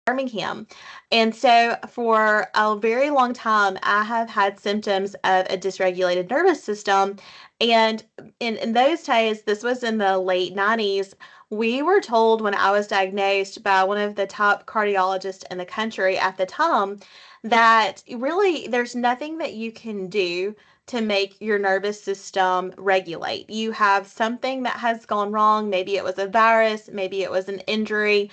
Birmingham. And so for a very long time, I have had symptoms of a dysregulated nervous system. And in those days, this was in the late 90s, we were told when I was diagnosed by one of the top cardiologists in the country at the time that really there's nothing that you can do to make your nervous system regulate. You have something that has gone wrong. Maybe it was a virus, maybe it was an injury.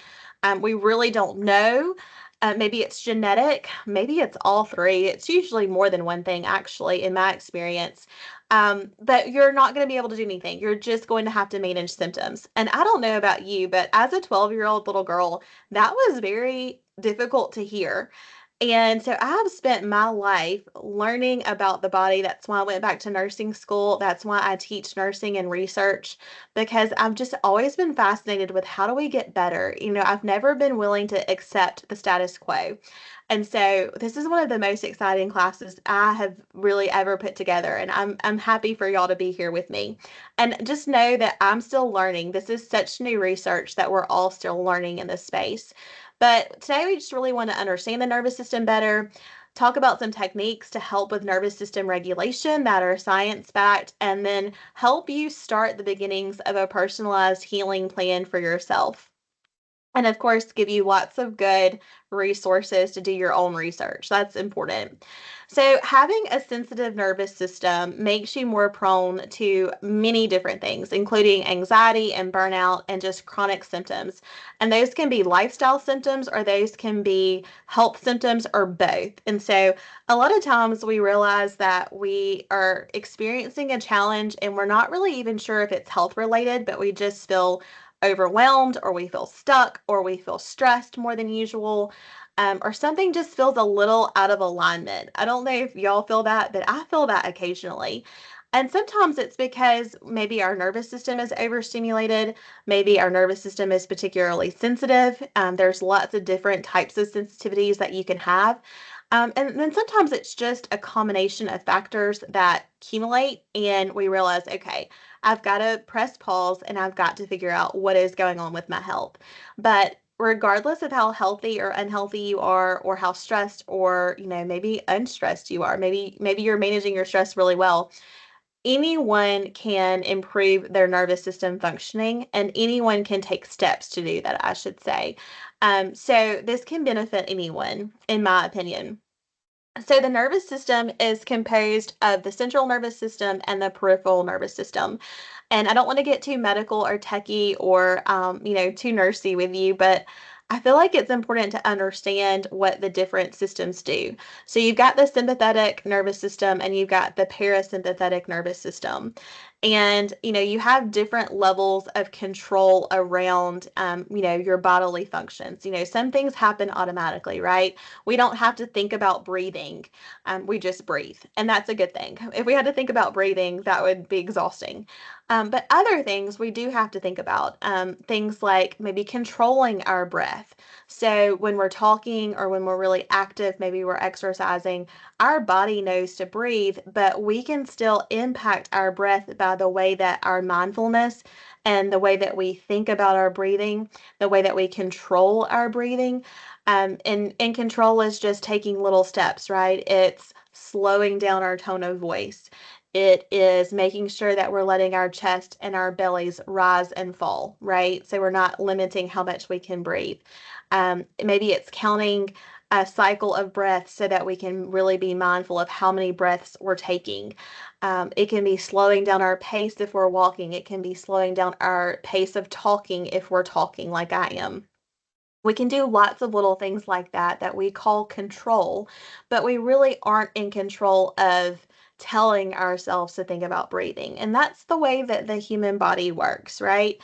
We really don't know. Maybe it's genetic, maybe it's all three. It's usually more than one thing, actually, in my experience. But you're not going to be able to do anything. You're just going to have to manage symptoms. And I don't know about you, but as a 12-year-old little girl, that was very difficult to hear. And so I have spent my life learning about the body. That's why I went back to nursing school. That's why I teach nursing and research, because I've just always been fascinated with how do we get better. I've never been willing to accept the status quo. And so this is one of the most exciting classes I have really ever put together, and I'm happy for y'all to be here with me. And just know that I'm still learning. This is such new research that we're all still learning in this space. But today we just really want to understand the nervous system better, talk about some techniques to help with nervous system regulation that are science backed, and then help you start the beginnings of a personalized healing plan for yourself. And of course, give you lots of good resources to do your own research. That's important. So, having a sensitive nervous system makes you more prone to many different things, including anxiety and burnout and just chronic symptoms. And those can be lifestyle symptoms, or those can be health symptoms, or both. And so, a lot of times we realize that we are experiencing a challenge and we're not really even sure if it's health related, but we just feel overwhelmed, or we feel stuck, or we feel stressed more than usual, or something just feels a little out of alignment. I don't know if y'all feel that, but I feel that occasionally. And sometimes it's because maybe our nervous system is overstimulated. Maybe our nervous system is particularly sensitive. There's lots of different types of sensitivities that you can have. And then sometimes it's just a combination of factors that accumulate, and we realize, okay, I've got to press pause and I've got to figure out what is going on with my health. But regardless of how healthy or unhealthy you are, or how stressed or, maybe unstressed you are, maybe you're managing your stress really well, anyone can improve their nervous system functioning, and anyone can take steps to do that, I should say. So this can benefit anyone, in my opinion. So the nervous system is composed of the central nervous system and the peripheral nervous system. And I don't want to get too medical or techie or, too nursey with you, but I feel like it's important to understand what the different systems do. So you've got the sympathetic nervous system and you've got the parasympathetic nervous system. And, you have different levels of control around, your bodily functions. Some things happen automatically, right? We don't have to think about breathing. We just breathe, and that's a good thing. If we had to think about breathing, that would be exhausting. But other things we do have to think about, things like maybe controlling our breath. So when we're talking or when we're really active, maybe we're exercising, our body knows to breathe, but we can still impact our breath by the way that our mindfulness and the way that we think about our breathing, the way that we control our breathing. And control is just taking little steps, right? It's slowing down our tone of voice. It is making sure that we're letting our chest and our bellies rise and fall, right? So we're not limiting how much we can breathe. Maybe it's counting a cycle of breath so that we can really be mindful of how many breaths we're taking. It can be slowing down our pace if we're walking. It can be slowing down our pace of talking if we're talking like I am. We can do lots of little things like that that we call control, but we really aren't in control of telling ourselves to think about breathing. And that's the way that the human body works, right?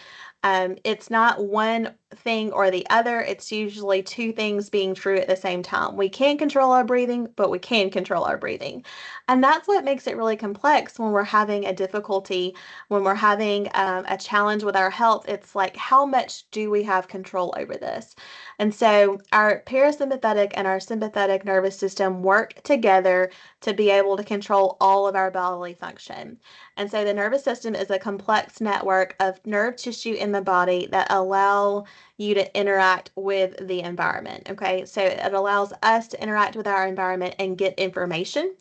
It's not one thing or the other. It's usually two things being true at the same time. We can control our breathing, but we can control our breathing. And that's what makes it really complex when we're having a difficulty, when we're having a challenge with our health. It's like, how much do we have control over this? And so our parasympathetic and our sympathetic nervous system work together to be able to control all of our bodily function. And so the nervous system is a complex network of nerve tissue in the the body that allow you to interact with the environment. Okay, so it allows us to interact with our environment and get information.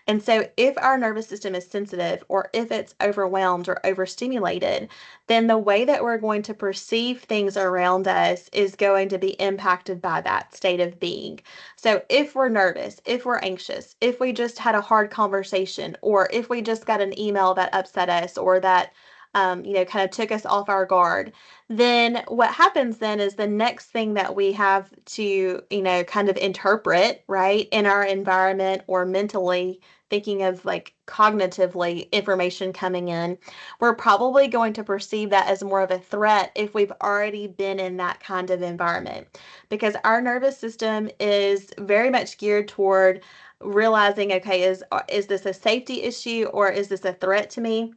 And so, if our nervous system is sensitive or if it's overwhelmed or overstimulated, then the way that we're going to perceive things around us is going to be impacted by that state of being. So, if we're nervous, if we're anxious, if we just had a hard conversation, or if we just got an email that upset us or that kind of took us off our guard, then what happens then is the next thing that we have to, kind of interpret, right, in our environment or mentally, thinking of like cognitively information coming in, we're probably going to perceive that as more of a threat if we've already been in that kind of environment. Because our nervous system is very much geared toward realizing, okay, is this a safety issue or is this a threat to me?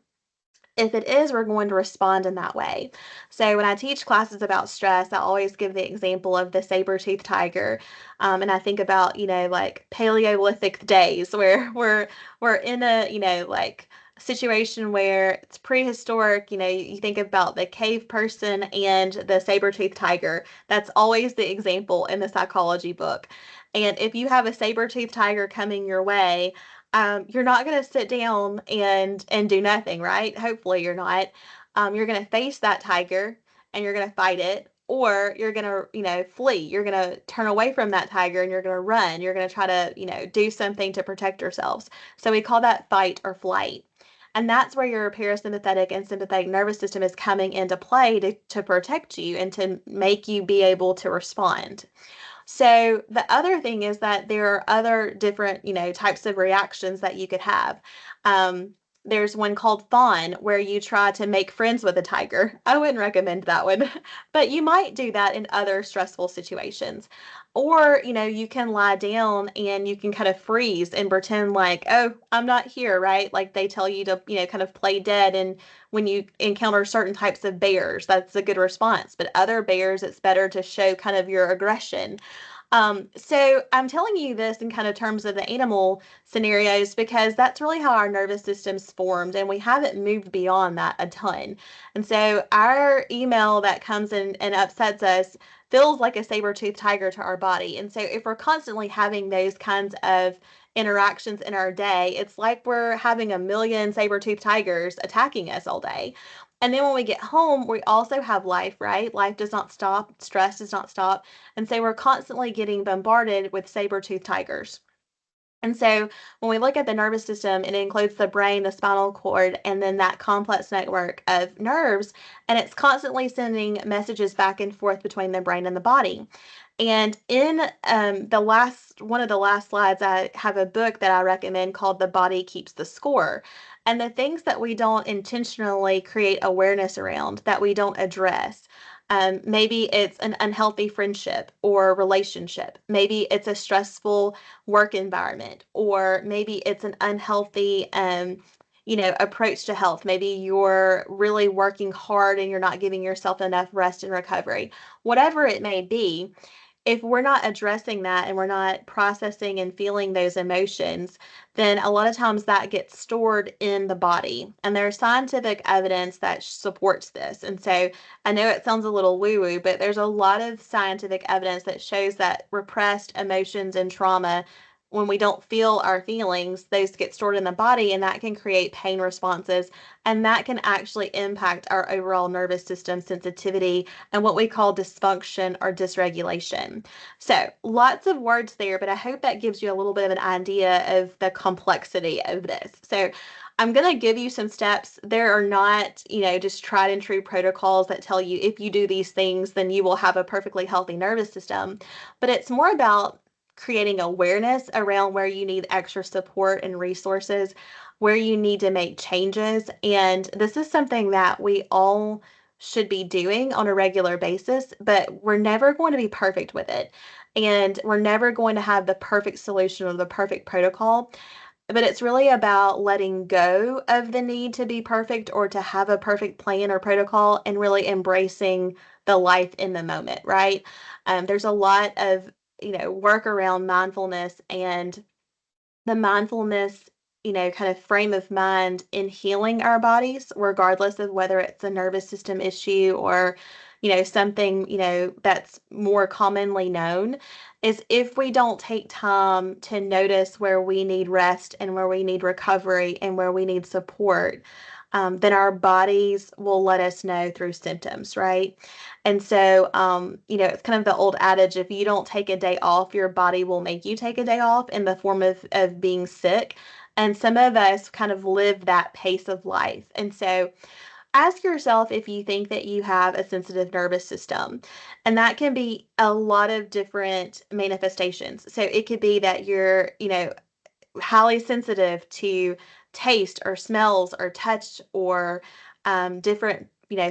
If it is, we're going to respond in that way. So when I teach classes about stress, I always give the example of the saber-toothed tiger. And I think about, like Paleolithic days where we're in a, like situation where it's prehistoric. You think about the cave person and the saber-toothed tiger. That's always the example in the psychology book. And if you have a saber-toothed tiger coming your way, you're not going to sit down and do nothing, right? Hopefully you're not. You're going to face that tiger and you're going to fight it, or you're going to, flee. You're going to turn away from that tiger and you're going to run. You're going to try to, do something to protect yourselves. So we call that fight or flight. And that's where your parasympathetic and sympathetic nervous system is coming into play to protect you and to make you be able to respond. So the other thing is that there are other different, types of reactions that you could have. There's one called fawn, where you try to make friends with a tiger. I wouldn't recommend that one, but you might do that in other stressful situations. Or, you can lie down and you can kind of freeze and pretend like, oh, I'm not here, right? Like they tell you to, kind of play dead. And when you encounter certain types of bears, that's a good response. But other bears, it's better to show kind of your aggression. So I'm telling you this in kind of terms of the animal scenarios because that's really how our nervous system's formed, and we haven't moved beyond that a ton. And so our email that comes in and upsets us feels like a saber-toothed tiger to our body. And so if we're constantly having those kinds of interactions in our day, it's like we're having a million saber-toothed tigers attacking us all day. And then when we get home, we also have life, right? Life does not stop, stress does not stop. And so we're constantly getting bombarded with saber-toothed tigers. And so when we look at the nervous system, it includes the brain, the spinal cord, and then that complex network of nerves. And it's constantly sending messages back and forth between the brain and the body. And in one of the last slides, I have a book that I recommend called The Body Keeps the Score. And the things that we don't intentionally create awareness around, that we don't address. Maybe it's an unhealthy friendship or relationship. Maybe it's a stressful work environment, or maybe it's an unhealthy, approach to health. Maybe you're really working hard and you're not giving yourself enough rest and recovery. Whatever it may be, if we're not addressing that and we're not processing and feeling those emotions, then a lot of times that gets stored in the body. And there's scientific evidence that supports this. And so I know it sounds a little woo-woo, but there's a lot of scientific evidence that shows that repressed emotions and trauma, when we don't feel our feelings, those get stored in the body and that can create pain responses. And that can actually impact our overall nervous system sensitivity and what we call dysfunction or dysregulation. So lots of words there, but I hope that gives you a little bit of an idea of the complexity of this. So I'm going to give you some steps. There are not, just tried and true protocols that tell you if you do these things, then you will have a perfectly healthy nervous system. But it's more about creating awareness around where you need extra support and resources, where you need to make changes. And this is something that we all should be doing on a regular basis, but we're never going to be perfect with it. And we're never going to have the perfect solution or the perfect protocol. But it's really about letting go of the need to be perfect or to have a perfect plan or protocol and really embracing the life in the moment, right? There's a lot of, work around mindfulness, and the mindfulness, kind of frame of mind in healing our bodies, regardless of whether it's a nervous system issue or, something, that's more commonly known, is if we don't take time to notice where we need rest and where we need recovery and where we need support, then our bodies will let us know through symptoms, right? And so, it's kind of the old adage, if you don't take a day off, your body will make you take a day off in the form of being sick. And some of us kind of live that pace of life. And so, ask yourself if you think that you have a sensitive nervous system. And that can be a lot of different manifestations. So, it could be that you're, highly sensitive to taste or smells or touch or different,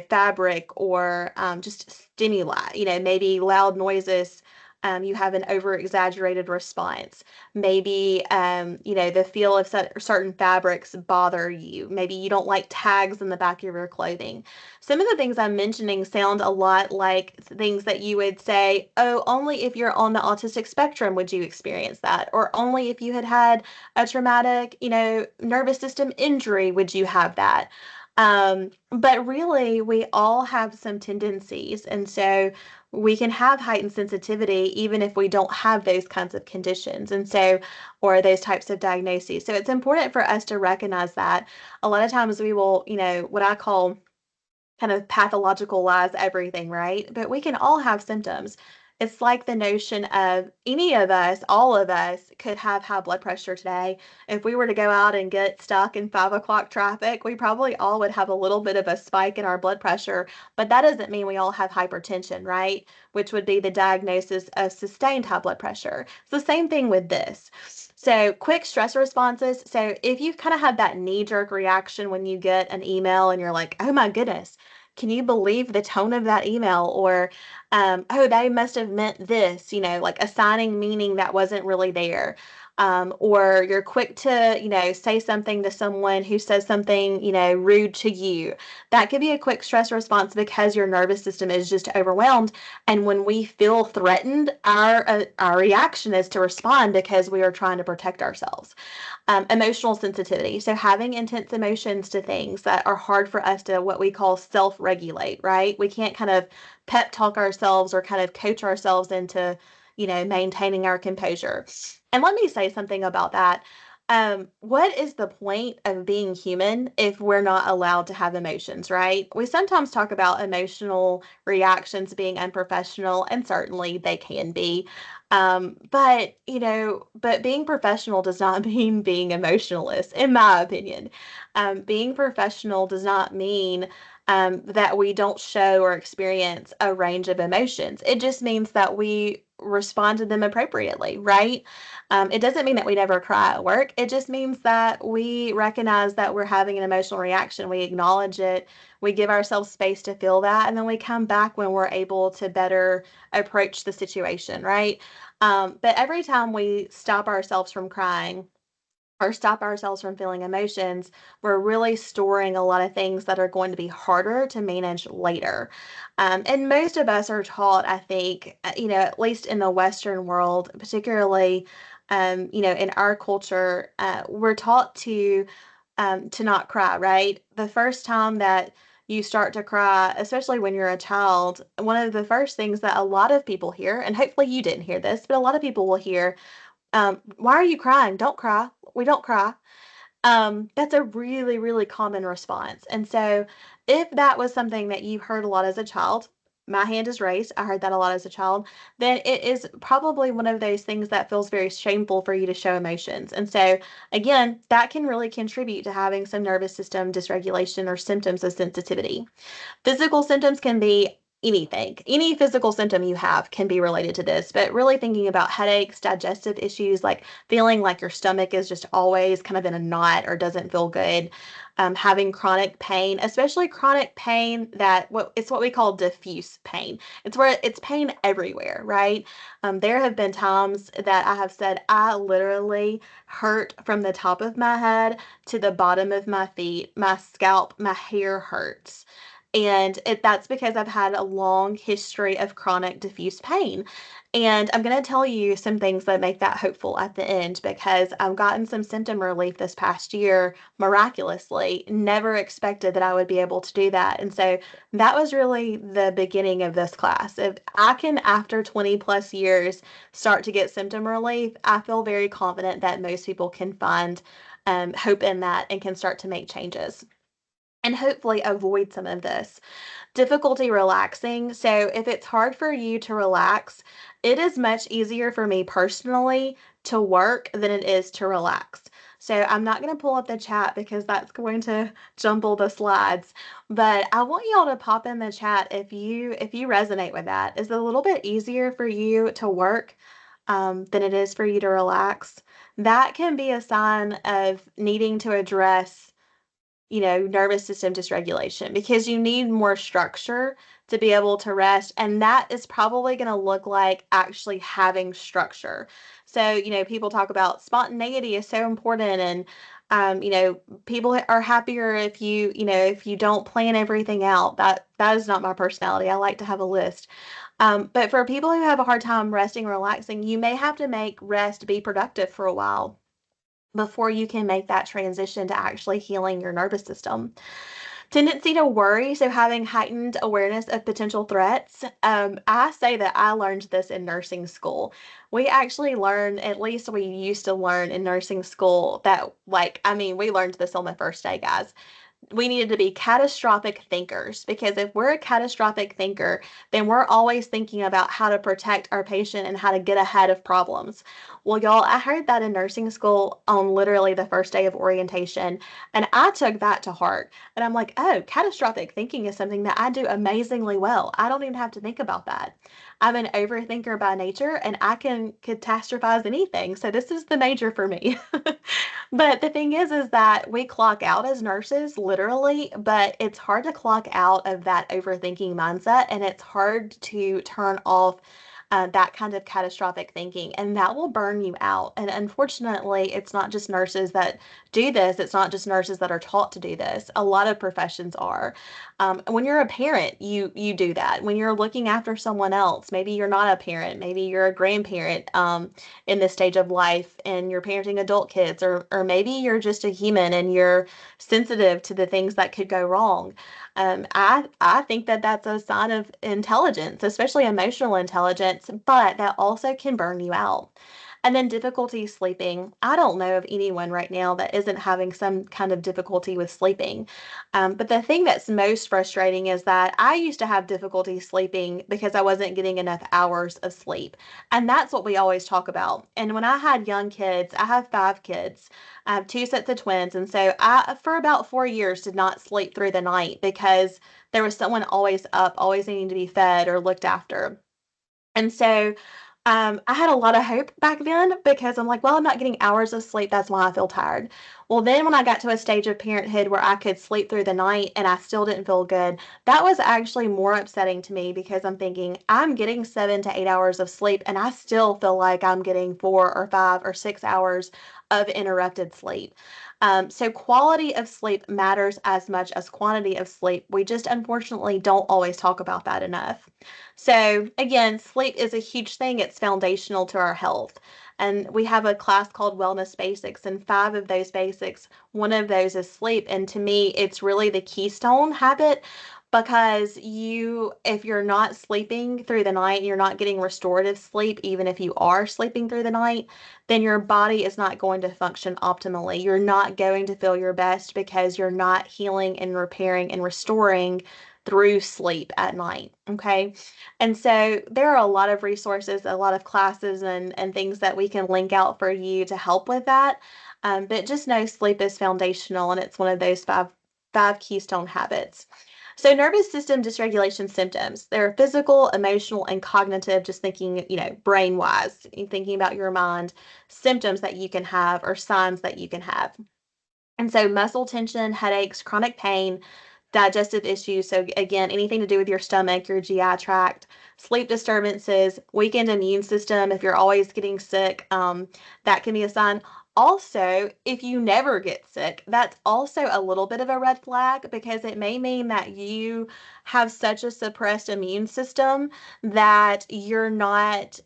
fabric or just stimuli, maybe loud noises. You have an over exaggerated response. Maybe, the feel of certain fabrics bother you. Maybe you don't like tags in the back of your clothing. Some of the things I'm mentioning sound a lot like things that you would say, oh, only if you're on the autistic spectrum would you experience that, or only if you had a traumatic, nervous system injury would you have that. But really, we all have some tendencies. And so we can have heightened sensitivity even if we don't have those kinds of conditions. And so, or those types of diagnoses. So it's important for us to recognize that. A lot of times we will, what I call kind of pathologicalize everything, right? But we can all have symptoms. It's like the notion of any of us, all of us, could have high blood pressure today. If we were to go out and get stuck in 5 o'clock traffic, we probably all would have a little bit of a spike in our blood pressure. But that doesn't mean we all have hypertension, right? Which would be the diagnosis of sustained high blood pressure. It's the same thing with this. So, quick stress responses. So, if you've kind of had that knee jerk reaction when you get an email and you're like, oh my goodness, can you believe the tone of that email? Or, oh, they must have meant this, like assigning meaning that wasn't really there. Or you're quick to, say something to someone who says something, rude to you. That could be a quick stress response because your nervous system is just overwhelmed. And when we feel threatened, our reaction is to respond because we are trying to protect ourselves. Emotional sensitivity. So having intense emotions to things that are hard for us to what we call self-regulate, right? We can't kind of pep talk ourselves or kind of coach ourselves into, maintaining our composure. And let me say something about that. What is the point of being human if we're not allowed to have emotions, right? We sometimes talk about emotional reactions being unprofessional, and certainly they can be. But being professional does not mean being emotionless, in my opinion. Being professional does not mean that we don't show or experience a range of emotions. It just means that we respond to them appropriately, right? It doesn't mean that we never cry at work. It just means that we recognize that we're having an emotional reaction. We acknowledge it. We give ourselves space to feel that. And then we come back when we're able to better approach the situation, right? But every time we stop ourselves from crying, or stop ourselves from feeling emotions, we're really storing a lot of things that are going to be harder to manage later. And most of us are taught, I think, at least in the Western world, particularly, in our culture, we're taught to not cry, right? The first time that you start to cry, especially when you're a child, one of the first things that a lot of people hear, and hopefully you didn't hear this, but a lot of people will hear, why are you crying? Don't cry. We don't cry. That's a really, really common response. And so, if that was something that you heard a lot as a child, my hand is raised, I heard that a lot as a child, then it is probably one of those things that feels very shameful for you to show emotions. And so, again, that can really contribute to having some nervous system dysregulation or symptoms of sensitivity. Physical symptoms can be anything. Any physical symptom you have can be related to this, but really thinking about headaches, digestive issues, like feeling like your stomach is just always kind of in a knot or doesn't feel good, having chronic pain, especially chronic pain it's what we call diffuse pain. It's where it's pain everywhere, right? There have been times that I have said I literally hurt from the top of my head to the bottom of my feet, my scalp, my hair hurts. That's because I've had a long history of chronic diffuse pain. And I'm going to tell you some things that make that hopeful at the end because I've gotten some symptom relief this past year miraculously. Never expected that I would be able to do that. And so that was really the beginning of this class. If I can, after 20 plus years, start to get symptom relief, I feel very confident that most people can find hope in that and can start to make changes and hopefully avoid some of this. Difficulty relaxing. So, if it's hard for you to relax, it is much easier for me personally to work than it is to relax. So, I'm not going to pull up the chat because that's going to jumble the slides, but I want y'all to pop in the chat if you resonate with that. Is it a little bit easier for you to work than it is for you to relax? That can be a sign of needing to address nervous system dysregulation because you need more structure to be able to rest. And that is probably going to look like actually having structure. So, people talk about spontaneity is so important. And, people are happier if you don't plan everything out. That is not my personality. I like to have a list. But for people who have a hard time resting and relaxing, you may have to make rest be productive for a while before you can make that transition to actually healing your nervous system. Tendency to worry, so having heightened awareness of potential threats. I say that I learned this in nursing school. We actually learn, at least we used to learn in nursing school, that, we learned this on the first day, guys. We needed to be catastrophic thinkers because if we're a catastrophic thinker, then we're always thinking about how to protect our patient and how to get ahead of problems. Well, y'all, I heard that in nursing school on literally the first day of orientation, and I took that to heart. And I'm like, oh, catastrophic thinking is something that I do amazingly well. I don't even have to think about that. I'm an overthinker by nature, and I can catastrophize anything. So this is the major for me. But the thing is that we clock out as nurses, literally, but it's hard to clock out of that overthinking mindset, and it's hard to turn off that kind of catastrophic thinking, and that will burn you out. And unfortunately, it's not just nurses that do this. It's not just nurses that are taught to do this. A lot of professions are. When you're a parent, you do that. When you're looking after someone else, maybe you're not a parent, maybe you're a grandparent in this stage of life, and you're parenting adult kids, or maybe you're just a human and you're sensitive to the things that could go wrong. I think that that's a sign of intelligence, especially emotional intelligence, but that also can burn you out. And then difficulty sleeping. I don't know of anyone right now that isn't having some kind of difficulty with sleeping. But the thing that's most frustrating is that I used to have difficulty sleeping because I wasn't getting enough hours of sleep. And that's what we always talk about. And when I had young kids, I have 5 kids. I have 2 sets of twins. And so for about 4 years, did not sleep through the night because there was someone always up, always needing to be fed or looked after. And so I had a lot of hope back then because I'm like, well, I'm not getting hours of sleep. That's why I feel tired. Well, then when I got to a stage of parenthood where I could sleep through the night and I still didn't feel good, that was actually more upsetting to me because I'm thinking I'm getting 7 to 8 hours of sleep and I still feel like I'm getting 4 or 5 or 6 hours of interrupted sleep. So quality of sleep matters as much as quantity of sleep. We just unfortunately don't always talk about that enough. So again, sleep is a huge thing. It's foundational to our health. And we have a class called Wellness Basics, and 5 of those basics, one of those is sleep. And to me, it's really the keystone habit because if you're not sleeping through the night, you're not getting restorative sleep, even if you are sleeping through the night, then your body is not going to function optimally. You're not going to feel your best because you're not healing and repairing and restoring through sleep at night. Okay. And so there are a lot of resources, a lot of classes and things that we can link out for you to help with that. But just know sleep is foundational and it's one of those five keystone habits. So nervous system dysregulation symptoms, they're physical, emotional, and cognitive, just thinking, brain wise, thinking about your mind, symptoms that you can have or signs that you can have. And so muscle tension, headaches, chronic pain, digestive issues. So again, anything to do with your stomach, your GI tract, sleep disturbances, weakened immune system. If you're always getting sick, that can be a sign. Also, if you never get sick, that's also a little bit of a red flag because it may mean that you have such a suppressed immune system that you're not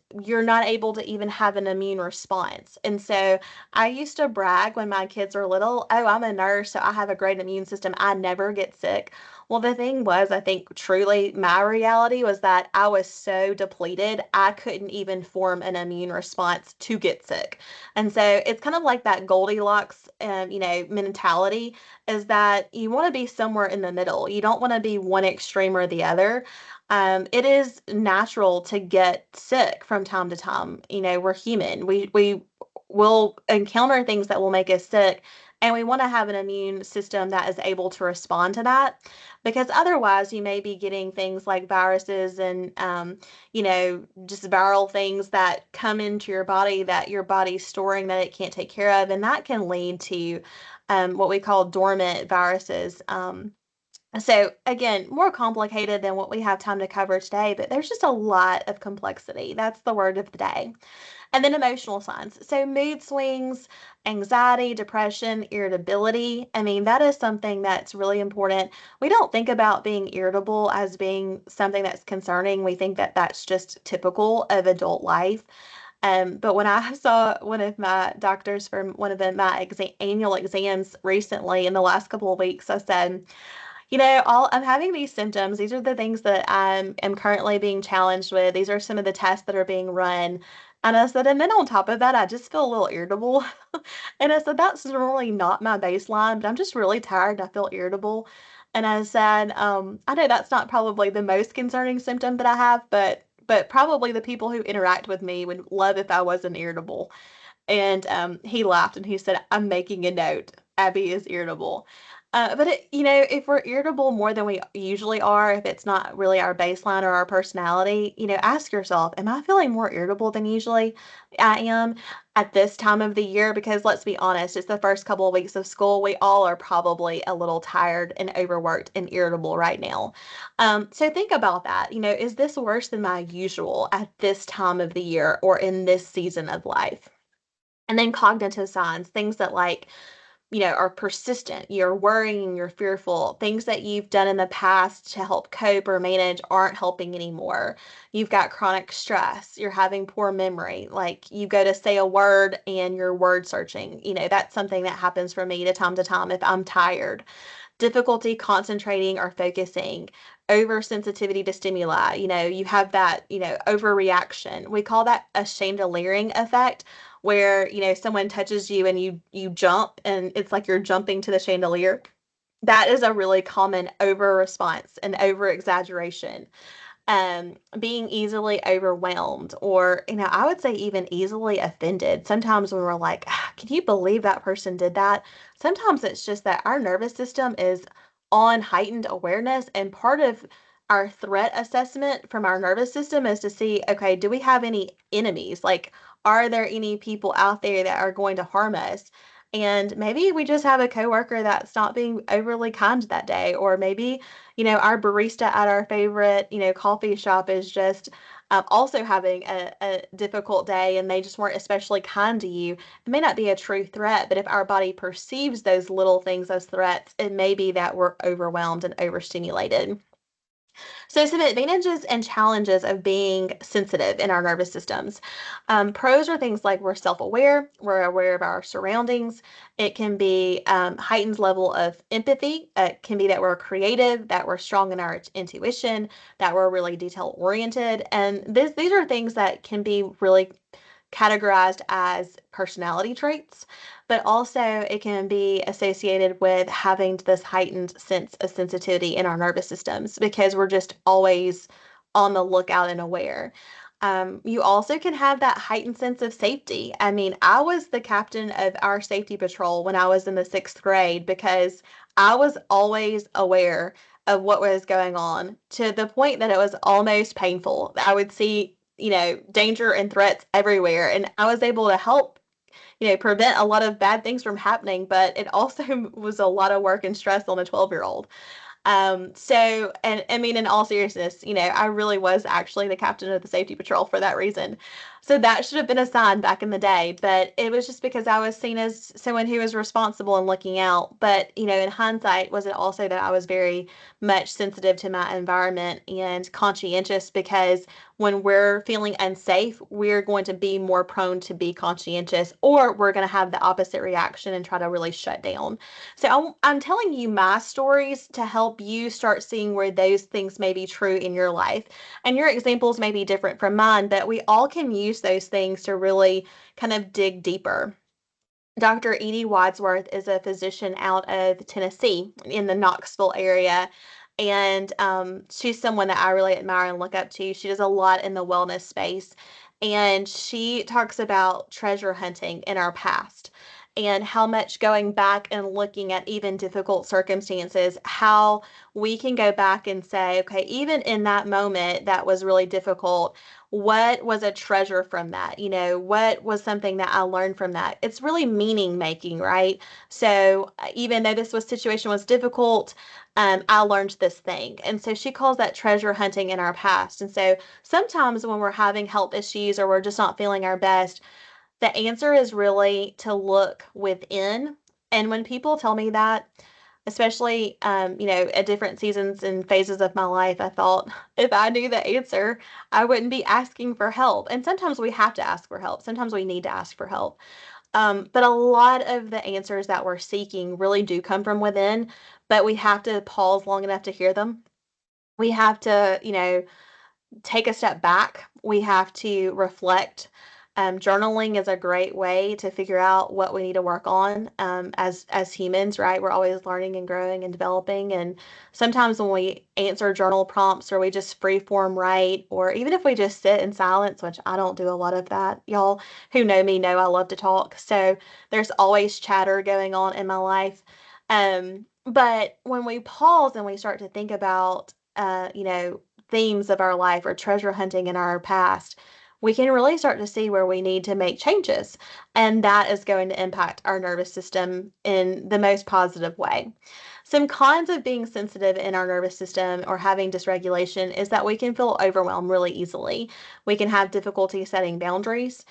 able to even have an immune response. And so I used to brag when my kids were little, "Oh, I'm a nurse, so I have a great immune system. I never get sick." Well, the thing was, I think truly my reality was that I was so depleted, I couldn't even form an immune response to get sick. And so it's kind of like that Goldilocks, mentality is that you want to be somewhere in the middle. You don't want to be one extreme or the other. It is natural to get sick from time to time. We're human. We will encounter things that will make us sick, and we want to have an immune system that is able to respond to that, because otherwise you may be getting things like viruses and just viral things that come into your body that your body's storing that it can't take care of, and that can lead to what we call dormant viruses. So again, more complicated than what we have time to cover today, but there's just a lot of complexity. That's the word of the day. And then emotional signs. So mood swings, anxiety, depression, irritability. I mean, that is something that's really important. We don't think about being irritable as being something that's concerning. We think that that's just typical of adult life. But when I saw one of my doctors for one of my annual exams recently in the last couple of weeks, I said, I'm having these symptoms. These are the things that I am currently being challenged with. These are some of the tests that are being run. And I said, and then on top of that, I just feel a little irritable. And I said, that's normally not my baseline, but I'm just really tired and I feel irritable. And I said, I know that's not probably the most concerning symptom that I have, but probably the people who interact with me would love if I wasn't irritable. And he laughed and he said, I'm making a note. Abby is irritable. If we're irritable more than we usually are, if it's not really our baseline or our personality, ask yourself, am I feeling more irritable than usually I am at this time of the year? Because let's be honest, it's the first couple of weeks of school. We all are probably a little tired and overworked and irritable right now. So think about that. Is this worse than my usual at this time of the year or in this season of life? And then cognitive signs, things that are persistent. You're worrying, you're fearful. Things that you've done in the past to help cope or manage aren't helping anymore. You've got chronic stress. You're having poor memory. Like you go to say a word and you're word searching. That's something that happens for me to time if I'm tired. Difficulty concentrating or focusing, oversensitivity to stimuli. You have that, overreaction. We call that a chandeliering effect, where, someone touches you and you jump and it's like you're jumping to the chandelier. That is a really common over response and over exaggeration. Being easily overwhelmed, or I would say even easily offended. Sometimes when we're like, can you believe that person did that? Sometimes it's just that our nervous system is on heightened awareness, and part of our threat assessment from our nervous system is to see, okay, do we have any enemies? Like, are there any people out there that are going to harm us? And maybe we just have a coworker that's not being overly kind that day, or maybe our barista at our favorite, coffee shop is just also having a difficult day and they just weren't especially kind to you. It may not be a true threat, but if our body perceives those little things as threats, it may be that we're overwhelmed and overstimulated. So, some advantages and challenges of being sensitive in our nervous systems. Pros are things like we're self aware, we're aware of our surroundings. It can be heightened level of empathy. It can be that we're creative, that we're strong in our intuition, that we're really detail oriented. And these are things that can be really categorized as personality traits, but also it can be associated with having this heightened sense of sensitivity in our nervous systems because we're just always on the lookout and aware. You also can have that heightened sense of safety. I mean, I was the captain of our safety patrol when I was in the sixth grade because I was always aware of what was going on to the point that it was almost painful. I would see danger and threats everywhere. And I was able to help, prevent a lot of bad things from happening, but it also was a lot of work and stress on a 12-year-old. So, and I mean, in all seriousness, I really was actually the captain of the safety patrol for that reason. So that should have been a sign back in the day, but it was just because I was seen as someone who was responsible and looking out. But, in hindsight, was it also that I was very much sensitive to my environment and conscientious because when we're feeling unsafe, we're going to be more prone to be conscientious, or we're going to have the opposite reaction and try to really shut down. So I'm telling you my stories to help you start seeing where those things may be true in your life. And your examples may be different from mine, but we all can use those things to really kind of dig deeper. Dr. Edie Wadsworth is a physician out of Tennessee in the Knoxville area. And she's someone that I really admire and look up to. She does a lot in the wellness space. And she talks about treasure hunting in our past and how much going back and looking at even difficult circumstances, how we can go back and say, okay, even in that moment that was really difficult, what was a treasure from that? What was something that I learned from that? It's really meaning making, right? So even though this situation was difficult, I learned this thing. And so she calls that treasure hunting in our past. And so sometimes when we're having health issues or we're just not feeling our best, the answer is really to look within. And when people tell me that, especially at different seasons and phases of my life, I thought if I knew the answer, I wouldn't be asking for help. And sometimes we have to ask for help. Sometimes we need to ask for help. But a lot of the answers that we're seeking really do come from within, but we have to pause long enough to hear them. We have to, take a step back. We have to reflect. Journaling is a great way to figure out what we need to work on as humans, right? We're always learning and growing and developing. And sometimes when we answer journal prompts or we just free form write, or even if we just sit in silence, which I don't do a lot of that, y'all who know me know I love to talk. So there's always chatter going on in my life. But when we pause and we start to think about, themes of our life or treasure hunting in our past, we can really start to see where we need to make changes. And that is going to impact our nervous system in the most positive way. Some cons of being sensitive in our nervous system or having dysregulation is that we can feel overwhelmed really easily. We can have difficulty setting boundaries.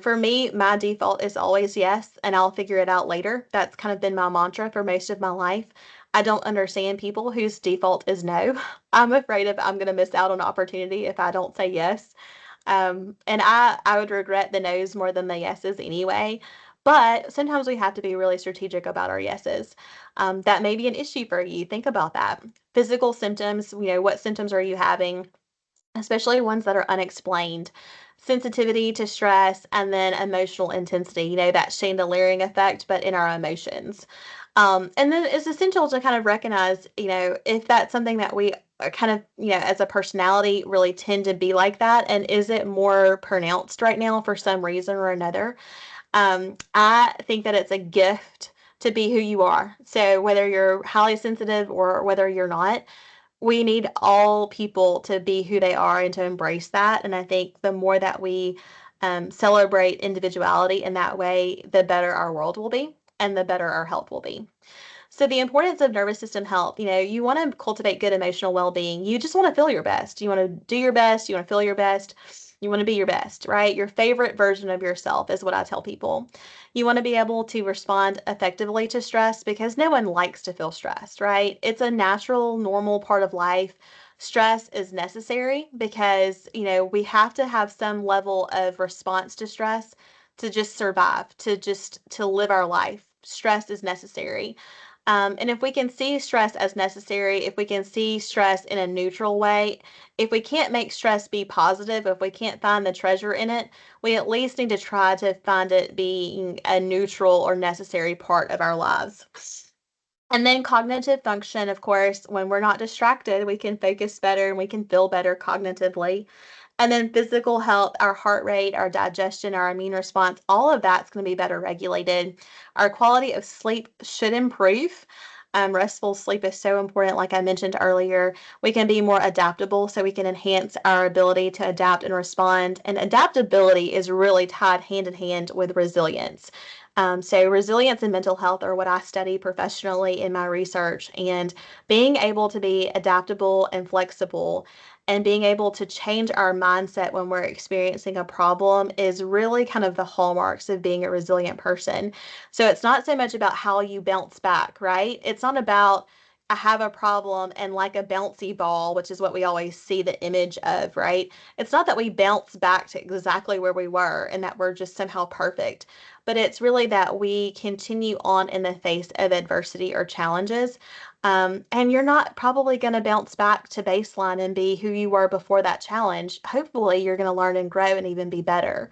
For me, my default is always yes, and I'll figure it out later. That's kind of been my mantra for most of my life. I don't understand people whose default is no. I'm afraid of I'm going to miss out on opportunity if I don't say yes. And I would regret the no's more than the yeses anyway. But sometimes we have to be really strategic about our yeses. That may be an issue for you. Think about that. Physical symptoms, what symptoms are you having? Especially ones that are unexplained. Sensitivity to stress and then emotional intensity, that chandeliering effect, but in our emotions. And then it's essential to kind of recognize, if that's something that we are kind of, as a personality really tend to be like that. And is it more pronounced right now for some reason or another? I think that it's a gift to be who you are. So whether you're highly sensitive or whether you're not, we need all people to be who they are and to embrace that. And I think the more that we celebrate individuality in that way, the better our world will be and the better our health will be. So the importance of nervous system health, you want to cultivate good emotional well-being. You just want to feel your best. You want to do your best. You want to feel your best. You want to be your best, right? Your favorite version of yourself is what I tell people. You want to be able to respond effectively to stress because no one likes to feel stressed, right? It's a natural, normal part of life. Stress is necessary because, we have to have some level of response to stress to just survive, to live our life. Stress is necessary. And if we can see stress as necessary, if we can see stress in a neutral way, if we can't make stress be positive, if we can't find the treasure in it, we at least need to try to find it being a neutral or necessary part of our lives. And then cognitive function, of course, when we're not distracted, we can focus better and we can feel better cognitively. And then physical health, our heart rate, our digestion, our immune response, all of that's going to be better regulated. Our quality of sleep should improve. Restful sleep is so important, like I mentioned earlier. We can be more adaptable, so we can enhance our ability to adapt and respond. And adaptability is really tied hand in hand with resilience. So, resilience and mental health are what I study professionally in my research, and being able to be adaptable and flexible and being able to change our mindset when we're experiencing a problem is really kind of the hallmarks of being a resilient person. So, it's not so much about how you bounce back, right? It's not about I have a problem and like a bouncy ball, which is what we always see the image of, right? It's not that we bounce back to exactly where we were and that we're just somehow perfect, but it's really that we continue on in the face of adversity or challenges. And you're not probably going to bounce back to baseline and be who you were before that challenge. Hopefully, you're going to learn and grow and even be better.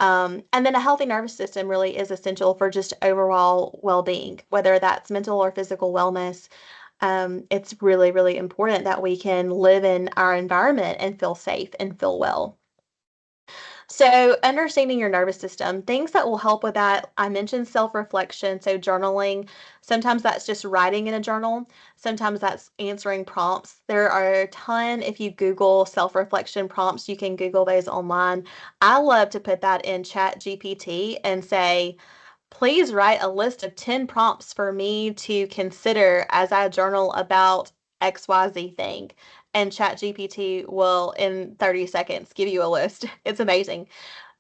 And then a healthy nervous system really is essential for just overall well being, whether that's mental or physical wellness. It's really, really important that we can live in our environment and feel safe and feel well. So, understanding your nervous system, things that will help with that. I mentioned self reflection, so journaling. Sometimes that's just writing in a journal, sometimes that's answering prompts. There are a ton, if you Google self reflection prompts, you can Google those online. I love to put that in Chat GPT and say, please write a list of 10 prompts for me to consider as I journal about XYZ thing. And ChatGPT will, in 30 seconds, give you a list. It's amazing.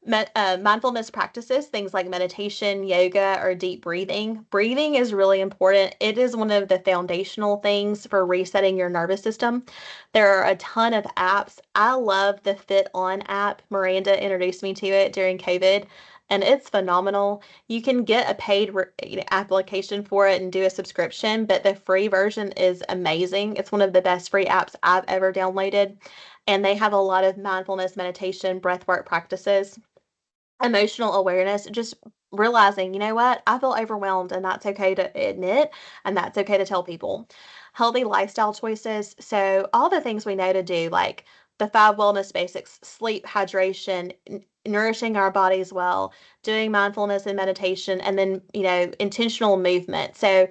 Mindfulness practices, things like meditation, yoga, or deep breathing. Breathing is really important. It is one of the foundational things for resetting your nervous system. There are a ton of apps. I love the Fit On app. Miranda introduced me to it during COVID, and it's phenomenal. You can get a paid application for it and do a subscription, but the free version is amazing. It's one of the best free apps I've ever downloaded, and they have a lot of mindfulness, meditation, breathwork practices, emotional awareness, just realizing, you know what, I feel overwhelmed, and that's okay to admit, and that's okay to tell people. Healthy lifestyle choices. So, all the things we know to do, like the five wellness basics: sleep, hydration, nourishing our bodies well, doing mindfulness and meditation, and then, intentional movement. So,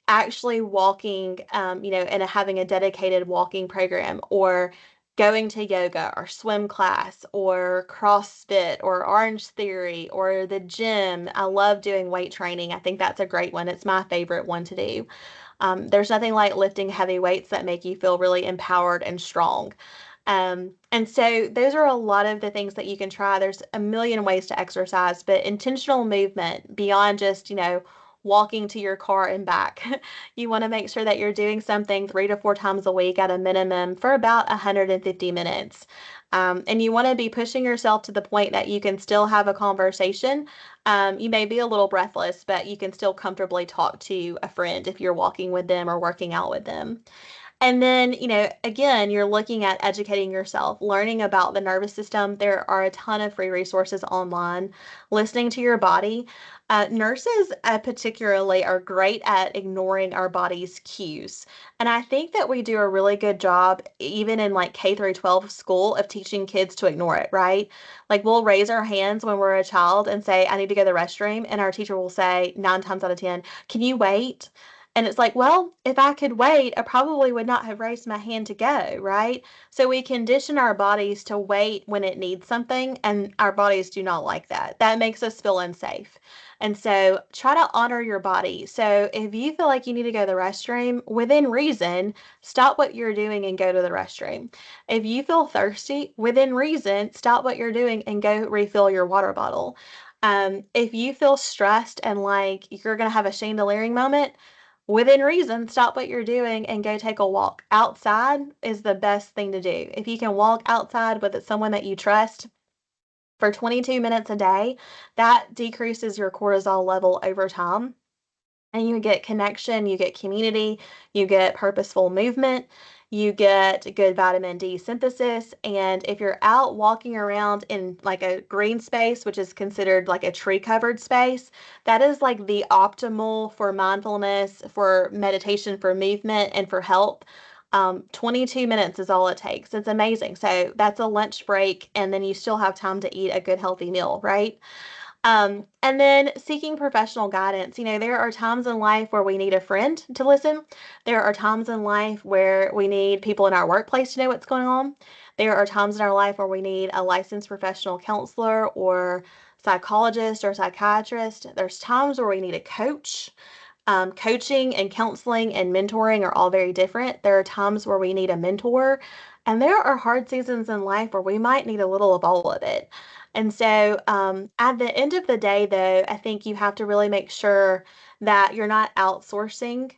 actually walking, and having a dedicated walking program, or going to yoga or swim class or CrossFit or Orange Theory or the gym. I love doing weight training. I think that's a great one. It's my favorite one to do. There's nothing like lifting heavy weights that make you feel really empowered and strong. And so those are a lot of the things that you can try. There's a million ways to exercise, but intentional movement beyond just, walking to your car and back. You want to make sure that you're doing something 3 to 4 times a week at a minimum for about 150 minutes. And you want to be pushing yourself to the point that you can still have a conversation. You may be a little breathless, but you can still comfortably talk to a friend if you're walking with them or working out with them. And then, again, you're looking at educating yourself, learning about the nervous system. There are a ton of free resources online, listening to your body. Nurses, particularly, are great at ignoring our body's cues. And I think that we do a really good job, even in like K through 12 school, of teaching kids to ignore it, right? Like we'll raise our hands when we're a child and say, I need to go to the restroom. And our teacher will say, 9 times out of 10, can you wait? And it's like, well, if I could wait, I probably would not have raised my hand to go, right? So we condition our bodies to wait when it needs something, and our bodies do not like that. That makes us feel unsafe. And so try to honor your body. So if you feel like you need to go to the restroom, within reason, stop what you're doing and go to the restroom. If you feel thirsty, within reason, stop what you're doing and go refill your water bottle. If you feel stressed and like you're going to have a chandeliering moment, within reason, stop what you're doing and go take a walk. Outside is the best thing to do. If you can walk outside with someone that you trust for 22 minutes a day, that decreases your cortisol level over time, and you get connection, you get community, you get purposeful movement, you get good vitamin D synthesis. And if you're out walking around in like a green space, which is considered like a tree covered space, that is like the optimal for mindfulness, for meditation, for movement, and for health. 22 minutes is all it takes. It's amazing. So that's a lunch break, and then you still have time to eat a good, healthy meal, right? And then seeking professional guidance. There are times in life where we need a friend to listen. There are times in life where we need people in our workplace to know what's going on. There are times in our life where we need a licensed professional counselor or psychologist or psychiatrist. There's times where we need a coach. Coaching and counseling and mentoring are all very different. There are times where we need a mentor, and there are hard seasons in life where we might need a little of all of it. And so, at the end of the day, though, I think you have to really make sure that you're not outsourcing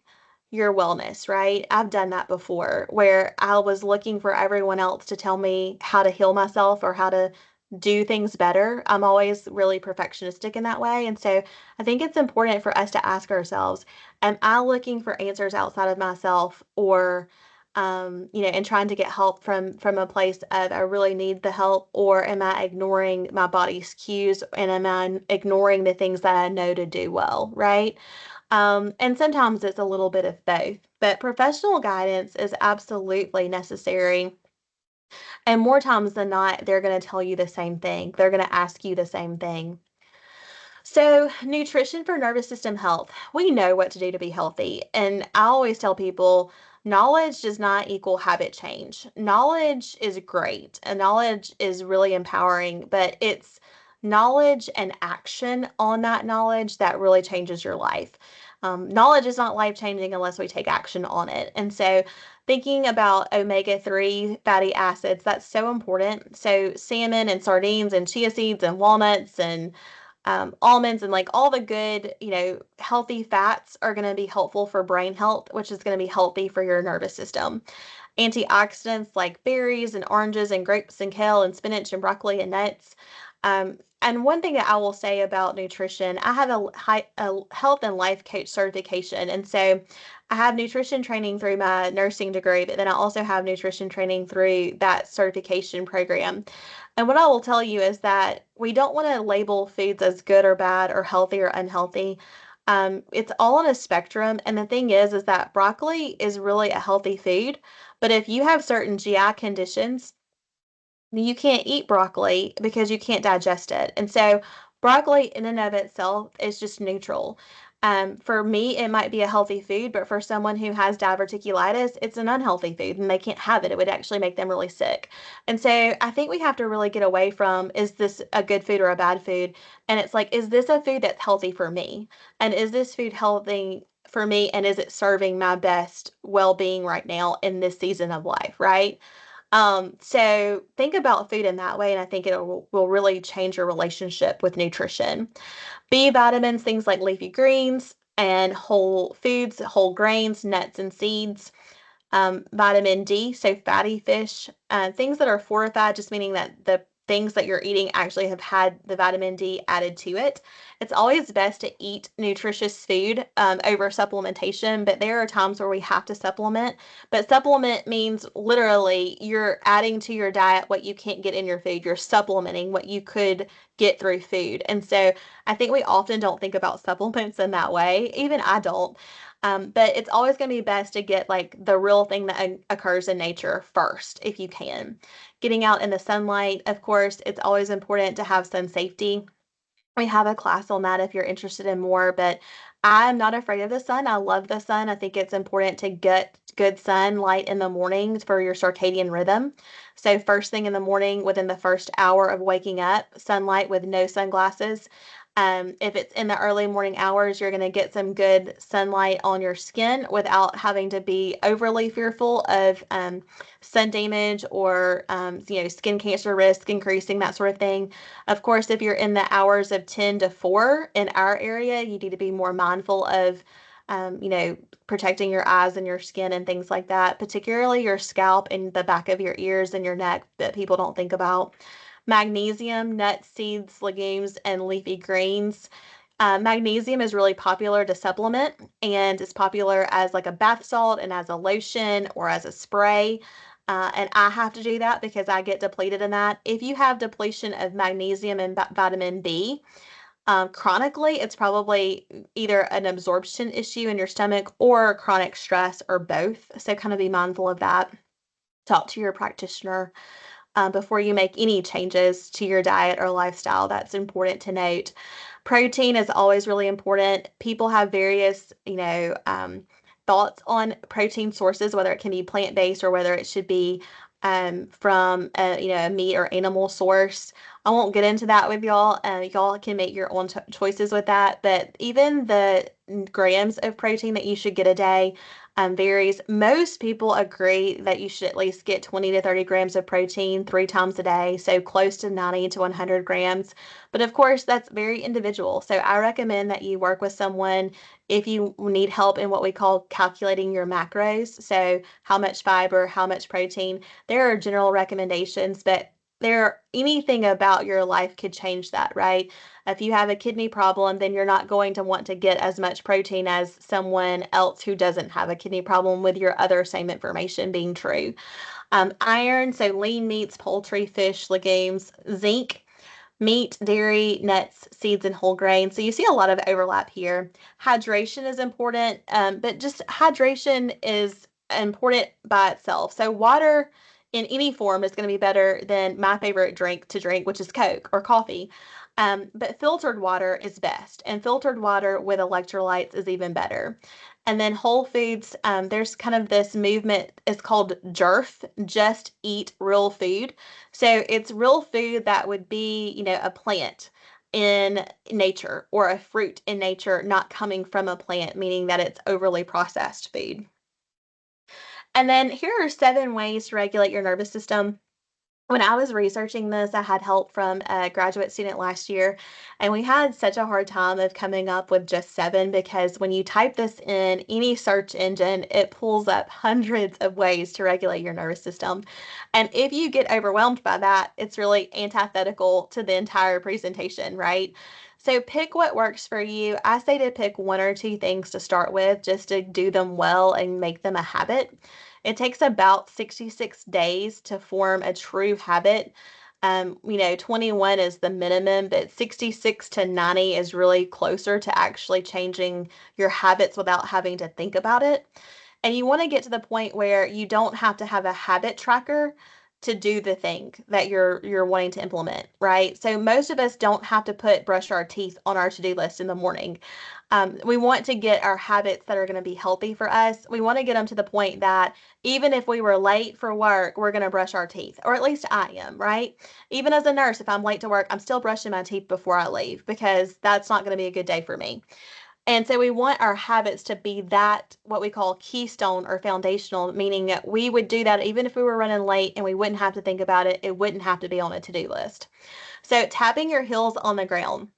your wellness, right? I've done that before where I was looking for everyone else to tell me how to heal myself or how to do things better. I'm always really perfectionistic in that way. And so I think it's important for us to ask ourselves, am I looking for answers outside of myself or and trying to get help from a place of I really need the help, or am I ignoring my body's cues and am I ignoring the things that I know to do well, right? And sometimes it's a little bit of both, but professional guidance is absolutely necessary. And more times than not, they're going to tell you the same thing. They're going to ask you the same thing. So, nutrition for nervous system health. We know what to do to be healthy. And I always tell people knowledge does not equal habit change. Knowledge is great and knowledge is really empowering, but it's knowledge and action on that knowledge that really changes your life. Knowledge is not life changing unless we take action on it. And so, thinking about omega-3 fatty acids, that's so important. So, salmon and sardines and chia seeds and walnuts and almonds and like all the good, healthy fats are going to be helpful for brain health, which is going to be healthy for your nervous system. Antioxidants like berries and oranges and grapes and kale and spinach and broccoli and nuts. And one thing that I will say about nutrition, I have a health and life coach certification. And so I have nutrition training through my nursing degree, but then I also have nutrition training through that certification program. And what I will tell you is that we don't want to label foods as good or bad or healthy or unhealthy. It's all on a spectrum. And the thing is that broccoli is really a healthy food. But if you have certain GI conditions, you can't eat broccoli because you can't digest it. And so broccoli in and of itself is just neutral. For me, it might be a healthy food, but for someone who has diverticulitis, it's an unhealthy food and they can't have it. It would actually make them really sick. And so I think we have to really get away from, is this a good food or a bad food? And it's like, is this a food that's healthy for me? And is this food healthy for me? And is it serving my best well-being right now in this season of life, right? So think about food in that way, and I think will really change your relationship with nutrition. B vitamins, things like leafy greens and whole foods, whole grains, nuts, and seeds. Vitamin D, so fatty fish, things that are fortified, just meaning that the things that you're eating actually have had the vitamin D added to it. It's always best to eat nutritious food over supplementation, but there are times where we have to supplement. But supplement means literally you're adding to your diet what you can't get in your food. You're supplementing what you could get through food. And so I think we often don't think about supplements in that way. Even I don't. But it's always going to be best to get like the real thing that occurs in nature first, if you can. Getting out in the sunlight, of course, it's always important to have sun safety. We have a class on that if you're interested in more, but I'm not afraid of the sun. I love the sun. I think it's important to get good sunlight in the mornings for your circadian rhythm. So, first thing in the morning, within the first hour of waking up, sunlight with no sunglasses. If it's in the early morning hours, you're going to get some good sunlight on your skin without having to be overly fearful of sun damage or skin cancer risk increasing, that sort of thing. Of course, if you're in the hours of 10 to 4 in our area, you need to be more mindful of, protecting your eyes and your skin and things like that, particularly your scalp and the back of your ears and your neck that people don't think about. Magnesium, nuts, seeds, legumes, and leafy greens. Magnesium is really popular to supplement and it's popular as like a bath salt and as a lotion or as a spray. And I have to do that because I get depleted in that. If you have depletion of magnesium and vitamin B, chronically, it's probably either an absorption issue in your stomach or chronic stress or both. So kind of be mindful of that. Talk to your practitioner. before you make any changes to your diet or lifestyle. That's important to note. Protein is always really important. People have various, thoughts on protein sources, whether it can be plant-based or whether it should be from a meat or animal source. I won't get into that with y'all. Y'all can make your own choices with that. But even the grams of protein that you should get a day varies. Most people agree that you should at least get 20 to 30 grams of protein 3 times a day, so close to 90 to 100 grams. But of course, that's very individual. So I recommend that you work with someone if you need help in what we call calculating your macros. So how much fiber, how much protein. There are general recommendations, but anything about your life could change that, right? If you have a kidney problem, then you're not going to want to get as much protein as someone else who doesn't have a kidney problem with your other same information being true. Iron, so lean meats, poultry, fish, legumes, zinc, meat, dairy, nuts, seeds, and whole grains. So you see a lot of overlap here. Hydration is important, but just hydration is important by itself. So water in any form is going to be better than my favorite drink to drink, which is Coke or coffee. But filtered water is best, and filtered water with electrolytes is even better. And then whole foods, there's kind of this movement, it's called JERF, just eat real food. So it's real food that would be, a plant in nature or a fruit in nature, not coming from a plant, meaning that it's overly processed food. And then here are 7 ways to regulate your nervous system. When I was researching this, I had help from a graduate student last year, and we had such a hard time of coming up with just 7 because when you type this in any search engine, it pulls up hundreds of ways to regulate your nervous system. And if you get overwhelmed by that, it's really antithetical to the entire presentation, right? So pick what works for you. I say to pick 1 or 2 things to start with just to do them well and make them a habit. It takes about 66 days to form a true habit. 21 is the minimum, but 66 to 90 is really closer to actually changing your habits without having to think about it. And you want to get to the point where you don't have to have a habit tracker to do the thing that you're wanting to implement, right? So most of us don't have to brush our teeth on our to-do list in the morning. We want to get our habits that are going to be healthy for us. We want to get them to the point that even if we were late for work, we're going to brush our teeth, or at least I am, right? Even as a nurse, if I'm late to work, I'm still brushing my teeth before I leave because that's not going to be a good day for me. And so we want our habits to be that, what we call keystone or foundational, meaning that we would do that even if we were running late and we wouldn't have to think about it. It wouldn't have to be on a to-do list. So tapping your heels on the ground.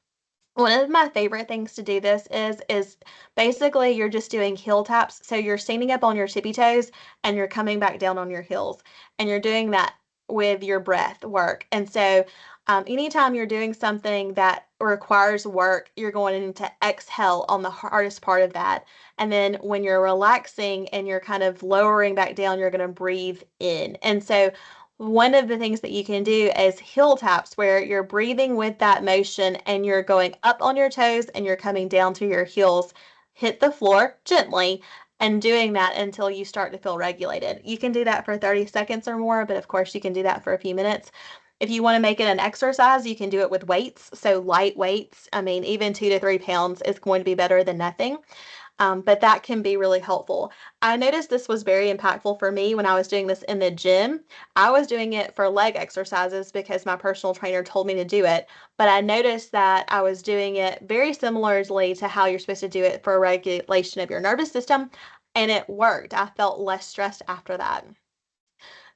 One of my favorite things to do this is basically you're just doing heel taps. So you're standing up on your tippy toes and you're coming back down on your heels. And you're doing that with your breath work. And so anytime you're doing something that requires work, you're going to exhale on the hardest part of that. And then when you're relaxing and you're kind of lowering back down, you're going to breathe in. And so one of the things that you can do is heel taps, where you're breathing with that motion and you're going up on your toes and you're coming down to your heels. Hit the floor gently and doing that until you start to feel regulated. You can do that for 30 seconds or more, but of course you can do that for a few minutes. If you want to make it an exercise, you can do it with weights. So light weights, I mean, even 2 to 3 pounds is going to be better than nothing. But that can be really helpful. I noticed this was very impactful for me when I was doing this in the gym. I was doing it for leg exercises because my personal trainer told me to do it, but I noticed that I was doing it very similarly to how you're supposed to do it for regulation of your nervous system, and it worked. I felt less stressed after that.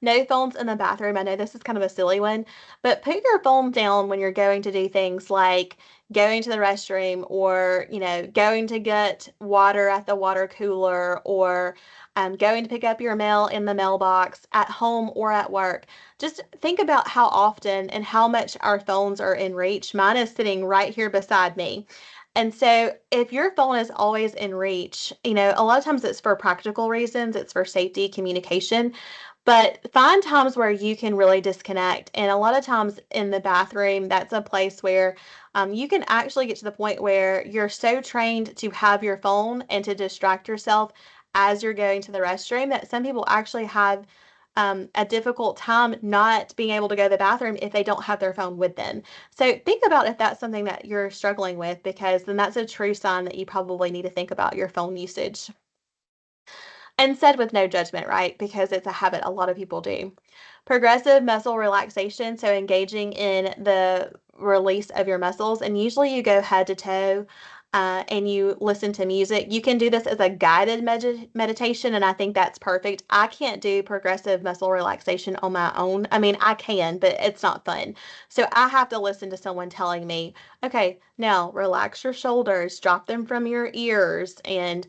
No phones in the bathroom. I know this is kind of a silly one, but put your phone down when you're going to do things like going to the restroom or, going to get water at the water cooler or going to pick up your mail in the mailbox at home or at work. Just think about how often and how much our phones are in reach. Mine is sitting right here beside me. And so if your phone is always in reach, a lot of times it's for practical reasons, it's for safety, communication, but find times where you can really disconnect. And a lot of times in the bathroom, that's a place where you can actually get to the point where you're so trained to have your phone and to distract yourself as you're going to the restroom that some people actually have a difficult time not being able to go to the bathroom if they don't have their phone with them. So think about if that's something that you're struggling with, because then that's a true sign that you probably need to think about your phone usage. And said with no judgment, right? Because it's a habit a lot of people do. Progressive muscle relaxation, so engaging in the release of your muscles, and usually you go head to toe. And you listen to music. You can do this as a guided meditation, and I think that's perfect. I can't do progressive muscle relaxation on my own. I mean, I can, but it's not fun. So I have to listen to someone telling me, okay, now relax your shoulders, drop them from your ears, and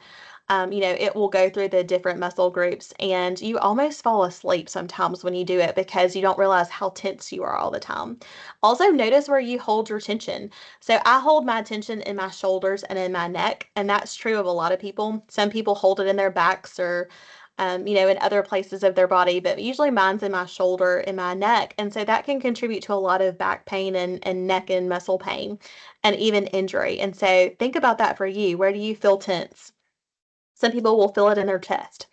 it will go through the different muscle groups, and you almost fall asleep sometimes when you do it because you don't realize how tense you are all the time. Also, notice where you hold your tension. So, I hold my tension in my shoulders and in my neck, and that's true of a lot of people. Some people hold it in their backs or in other places of their body, but usually mine's in my shoulder, in my neck. And so that can contribute to a lot of back pain and neck and muscle pain and even injury. And so think about that for you. Where do you feel tense? Some people will feel it in their chest.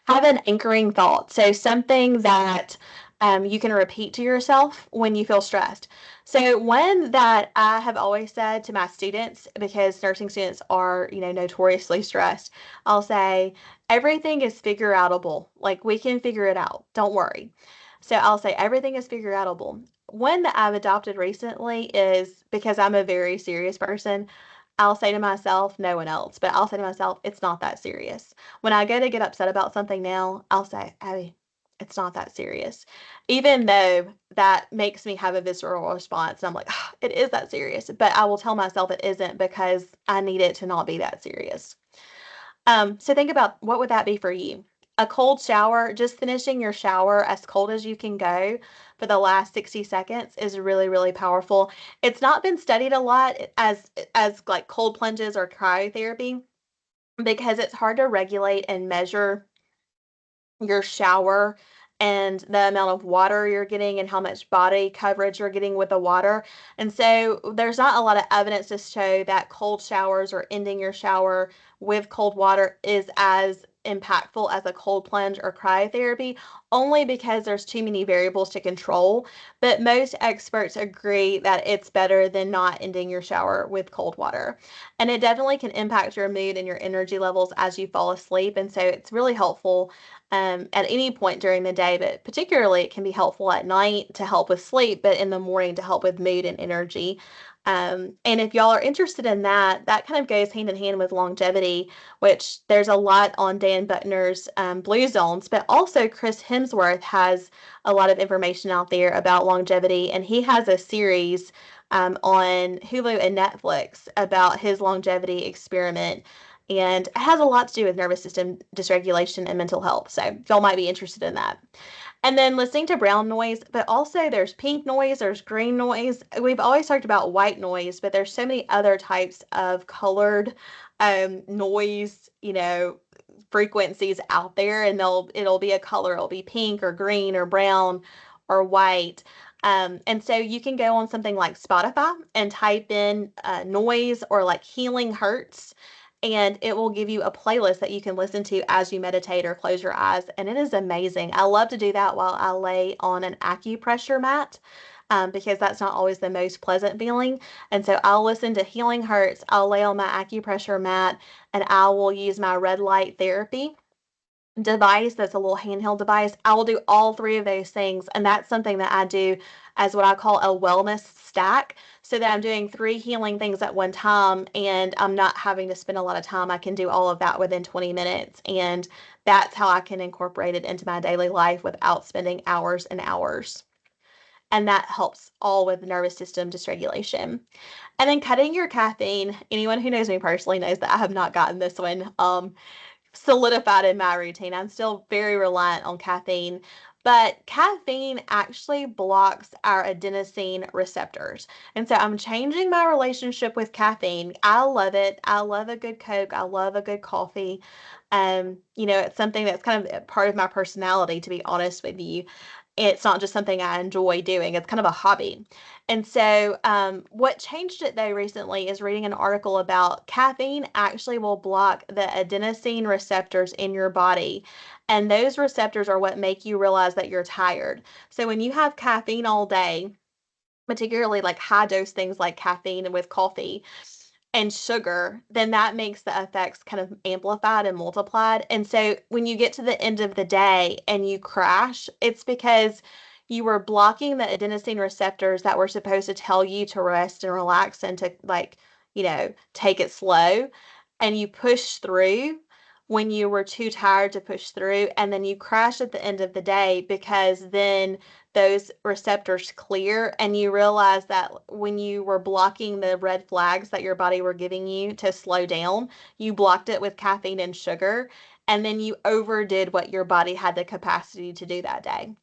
Have an anchoring thought. So something that you can repeat to yourself when you feel stressed. So one that I have always said to my students, because nursing students are, notoriously stressed, I'll say, everything is figure outable. Like we can figure it out. Don't worry. So I'll say everything is figure outable. One that I've adopted recently is, because I'm a very serious person, I'll say to myself, no one else, but I'll say to myself, it's not that serious. When I go to get upset about something now, I'll say, Abby, it's not that serious. Even though that makes me have a visceral response. And I'm like, "Ah, it is that serious." But I will tell myself it isn't because I need it to not be that serious. So think about, what would that be for you? A cold shower, just finishing your shower as cold as you can go for the last 60 seconds is really, really powerful. It's not been studied a lot as like cold plunges or cryotherapy because it's hard to regulate and measure your shower and the amount of water you're getting and how much body coverage you're getting with the water. And so there's not a lot of evidence to show that cold showers or ending your shower with cold water is as impactful as a cold plunge or cryotherapy, only because there's too many variables to control. But most experts agree that it's better than not ending your shower with cold water. And it definitely can impact your mood and your energy levels as you fall asleep. And so it's really helpful at any point during the day, but particularly it can be helpful at night to help with sleep, but in the morning to help with mood and energy. And if y'all are interested in that, that kind of goes hand in hand with longevity, which there's a lot on Dan Buckner's Blue Zones, but also Chris Hemsworth has a lot of information out there about longevity, and he has a series on Hulu and Netflix about his longevity experiment, and it has a lot to do with nervous system dysregulation and mental health. So y'all might be interested in that. And then listening to brown noise, but also there's pink noise, there's green noise. We've always talked about white noise, but there's so many other types of colored noise, frequencies out there, and it'll be a color, it'll be pink or green or brown or white. And so you can go on something like Spotify and type in noise or like healing hertz, and it will give you a playlist that you can listen to as you meditate or close your eyes. And it is amazing. I love to do that while I lay on an acupressure mat. Because that's not always the most pleasant feeling. And so I'll listen to Healing Hurts, I'll lay on my acupressure mat, and I will use my red light therapy device. That's a little handheld device. I will do all three of those things, and that's something that I do as what I call a wellness stack, so that I'm doing three healing things at one time, and I'm not having to spend a lot of time. I can do all of that within 20 minutes, and that's how I can incorporate it into my daily life without spending hours and hours. And that helps all with nervous system dysregulation. And then cutting your caffeine. Anyone who knows me personally knows that I have not gotten this one solidified in my routine. I'm still very reliant on caffeine, but caffeine actually blocks our adenosine receptors. And so I'm changing my relationship with caffeine. I love it. I love a good Coke. I love a good coffee. It's something that's kind of part of my personality, to be honest with you. it's not just something I enjoy doing. It's kind of a hobby. And so, what changed it though recently is reading an article about caffeine actually will block the adenosine receptors in your body. And those receptors are what make you realize that you're tired. So, when you have caffeine all day, particularly like high dose things like caffeine and with coffee and sugar, then that makes the effects kind of amplified and multiplied. And so when you get to the end of the day and you crash, it's because you were blocking the adenosine receptors that were supposed to tell you to rest and relax and to like, take it slow. And you push through when you were too tired to push through. And then you crash at the end of the day because then those receptors clear and you realize that when you were blocking the red flags that your body were giving you to slow down, you blocked it with caffeine and sugar, and then you overdid what your body had the capacity to do that day.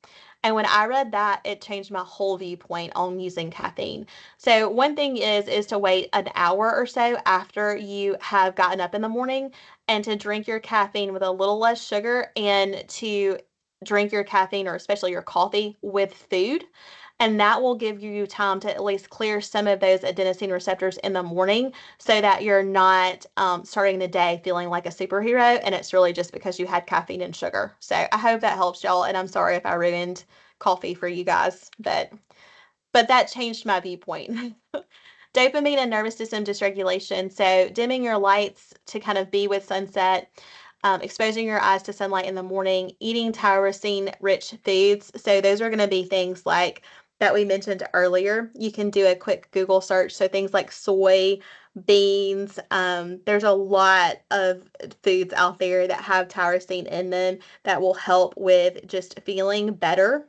And when I read that, it changed my whole viewpoint on using caffeine. So one thing is to wait an hour or so after you have gotten up in the morning and to drink your caffeine with a little less sugar and to drink your caffeine or especially your coffee with food. And that will give you time to at least clear some of those adenosine receptors in the morning so that you're not starting the day feeling like a superhero. And it's really just because you had caffeine and sugar. So I hope that helps y'all. And I'm sorry if I ruined coffee for you guys, but that changed my viewpoint. Dopamine and nervous system dysregulation. So dimming your lights to kind of be with sunset, exposing your eyes to sunlight in the morning, eating tyrosine rich foods. So those are going to be things like that we mentioned earlier. You can do a quick Google search. So things like soy, beans. There's a lot of foods out there that have tyrosine in them that will help with just feeling better.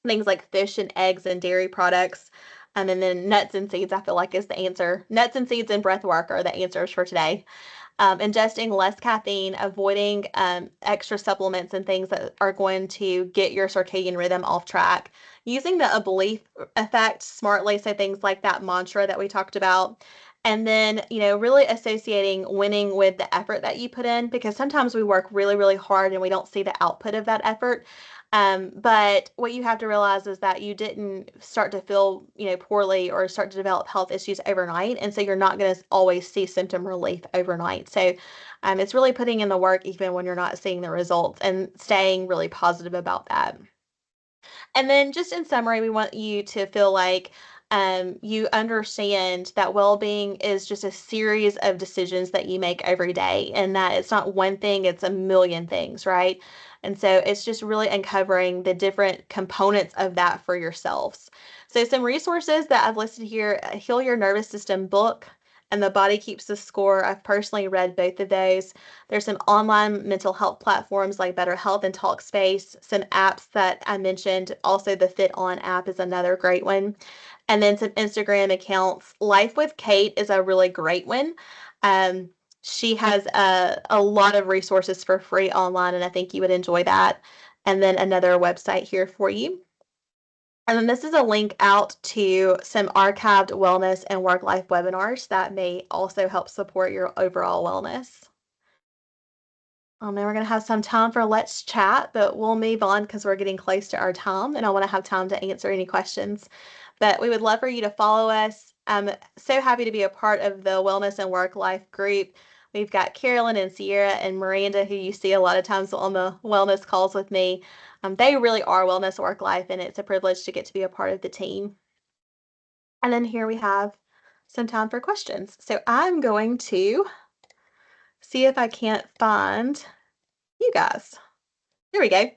Things like fish and eggs and dairy products. And then nuts and seeds, I feel like is the answer. Nuts and seeds and breath work are the answers for today. Ingesting less caffeine, avoiding extra supplements and things that are going to get your circadian rhythm off track, using the belief effect smartly, so things like that mantra that we talked about. And then, really associating winning with the effort that you put in, because sometimes we work really, really hard and we don't see the output of that effort. But what you have to realize is that you didn't start to feel, poorly or start to develop health issues overnight. And so you're not going to always see symptom relief overnight. So it's really putting in the work even when you're not seeing the results and staying really positive about that. And then just in summary, we want you to feel like you understand that well-being is just a series of decisions that you make every day and that it's not one thing, it's a million things, right? And so it's just really uncovering the different components of that for yourselves. So some resources that I've listed here, Heal Your Nervous System book and The Body Keeps the Score. I've personally read both of those. There's some online mental health platforms like BetterHealth and Talkspace, some apps that I mentioned. Also, the Fit On app is another great one. And then some Instagram accounts. Life with Kate is a really great one. Um, she has a lot of resources for free online, and I think you would enjoy that. And then another website here for you. And then this is a link out to some archived wellness and work-life webinars that may also help support your overall wellness. Then we're going to have some time for Let's Chat, but we'll move on because we're getting close to our time and I want to have time to answer any questions. But we would love for you to follow us. I'm so happy to be a part of the Wellness and Work Life group. We've got Carolyn and Sierra and Miranda, who you see a lot of times on the wellness calls with me. They really are wellness work life, and it's a privilege to get to be a part of the team. And then here we have some time for questions. So I'm going to see if I can't find you guys. There we go. All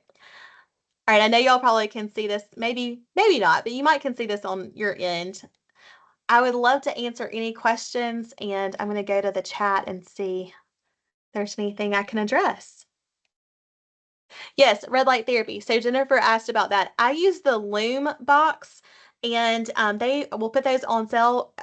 right, I know y'all probably can see this, maybe not, but you might can see this on your end. I would love to answer any questions, and I'm going to go to the chat and see if there's anything I can address. Yes, red light therapy. So Jennifer asked about that. I use the Loom box, and they will put those on sale